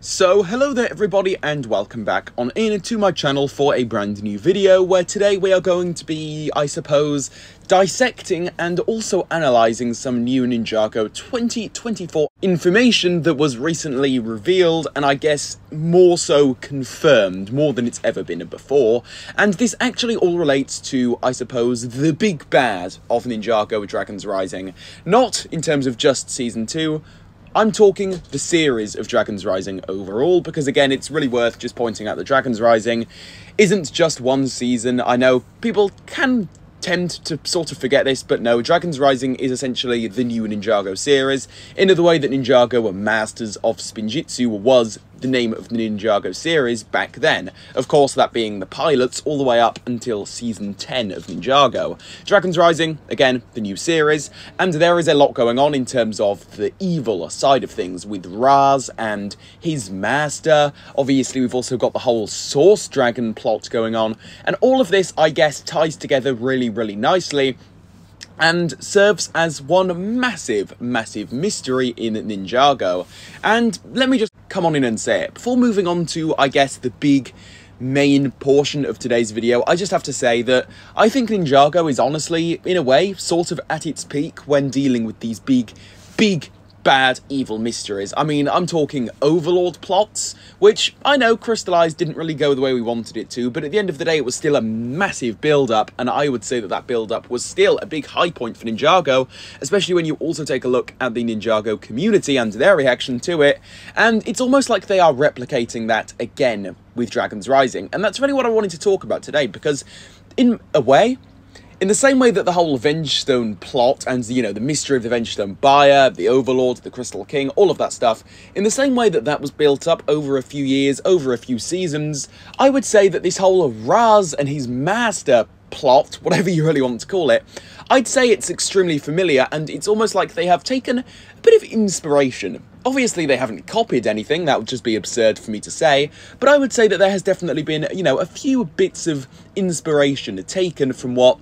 So hello there everybody and welcome back on in to my channel for a brand new video where today we are going to be, I suppose, dissecting and also analysing some new Ninjago 2024 information that was recently revealed and I guess more so confirmed, more than it's ever been before. And this actually all relates to, I suppose, the big bad of Ninjago Dragons Rising. Not in terms of just Season 2, I'm talking the series of Dragons Rising overall, because again, it's really worth just pointing out that Dragons Rising isn't just one season. I know people can tend to sort of forget this, but no, Dragons Rising is essentially the new Ninjago series, in the way that Ninjago were Masters of Spinjitzu was the name of the Ninjago series back then. Of course, that being the pilots all the way up until Season 10 of Ninjago. Dragons Rising, again, the new series, and there is a lot going on in terms of the evil side of things with Raz and his master. Obviously, we've also got the whole Source Dragon plot going on, and all of this, I guess, ties together really nicely and serves as one massive mystery in Ninjago. And let me just come on in and say it. Before moving on to, I guess, the big main portion of today's video, I just have to say that I think Ninjago is honestly, in a way, sort of at its peak when dealing with these big bad evil mysteries. I mean, I'm talking Overlord plots, which I know Crystalized didn't really go the way we wanted it to, but at the end of the day it was still a massive build-up, and I would say that that build-up was still a big high point for Ninjago, especially when you also take a look at the Ninjago community and their reaction to it, and it's almost like they are replicating that again with Dragons Rising, and that's really what I wanted to talk about today, because in a way, in the same way that the whole Avenged Stone plot and, you know, the mystery of the Avenged Stone buyer, the Overlord, the Crystal King, all of that stuff, in the same way that that was built up over a few years, over a few seasons, I would say that this whole Raz and his master plot, whatever you really want to call it, I'd say it's extremely familiar, and it's almost like they have taken a bit of inspiration. Obviously, they haven't copied anything, that would just be absurd for me to say, but I would say that there has definitely been, you know, a few bits of inspiration taken from what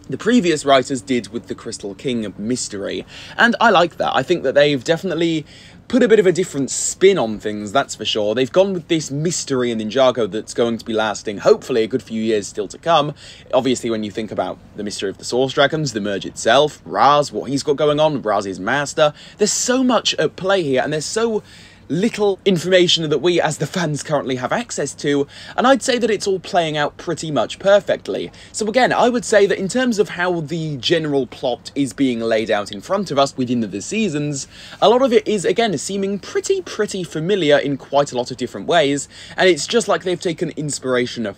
the previous writers did with the Crystal King mystery, and I like that. I think that they've definitely put a bit of a different spin on things, that's for sure. They've gone with this mystery in Ninjago that's going to be lasting, hopefully, a good few years still to come. Obviously, when you think about the mystery of the Source Dragons, the merge itself, Raz, what he's got going on, Raz's master, there's so much at play here, and there's so little information that we as the fans currently have access to, and I'd say that it's all playing out pretty much perfectly. So again, I would say that in terms of how the general plot is being laid out in front of us within the seasons, a lot of it is, again, seeming pretty familiar in quite a lot of different ways, and it's just like they've taken inspiration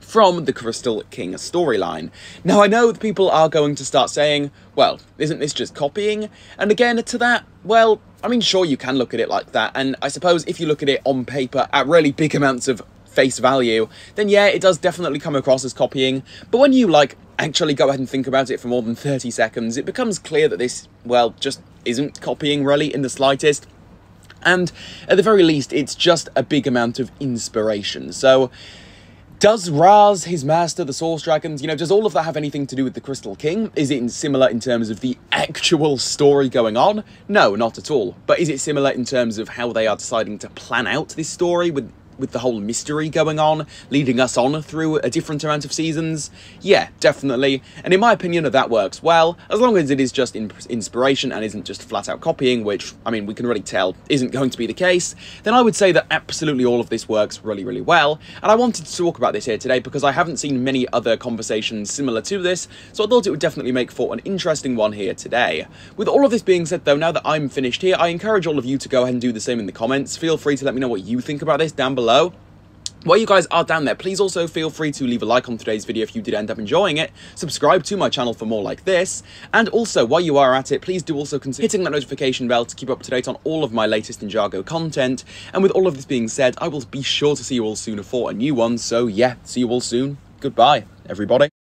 from the Crystal King storyline. Now, I know that people are going to start saying, well, isn't this just copying? And again, to that, well, I mean, sure, you can look at it like that, and I suppose if you look at it on paper at really big amounts of face value, then yeah, it does definitely come across as copying, but when you, like, actually go ahead and think about it for more than 30 seconds, it becomes clear that this, well, just isn't copying really in the slightest. And at the very least, it's just a big amount of inspiration. So does Raz, his master, the Source Dragons, you know, does all of that have anything to do with the Crystal King? Is it similar in terms of the actual story going on? No, not at all. But is it similar in terms of how they are deciding to plan out this story with the whole mystery going on, leading us on through a different amount of seasons? Yeah, definitely. And in my opinion, that works well, as long as it is just inspiration and isn't just flat-out copying, which, I mean, we can really tell isn't going to be the case, then I would say that absolutely all of this works really well. And I wanted to talk about this here today because I haven't seen many other conversations similar to this, so I thought it would definitely make for an interesting one here today. With all of this being said, though, now that I'm finished here, I encourage all of you to go ahead and do the same in the comments. Feel free to let me know what you think about this down below. While you guys are down there, please also feel free to leave a like on today's video if you did end up enjoying it, subscribe to my channel for more like this, and also, while you are at it, please do also consider hitting that notification bell to keep up to date on all of my latest Ninjago content. And with all of this being said, I will be sure to see you all soon for a new one, so yeah, see you all soon. Goodbye, everybody.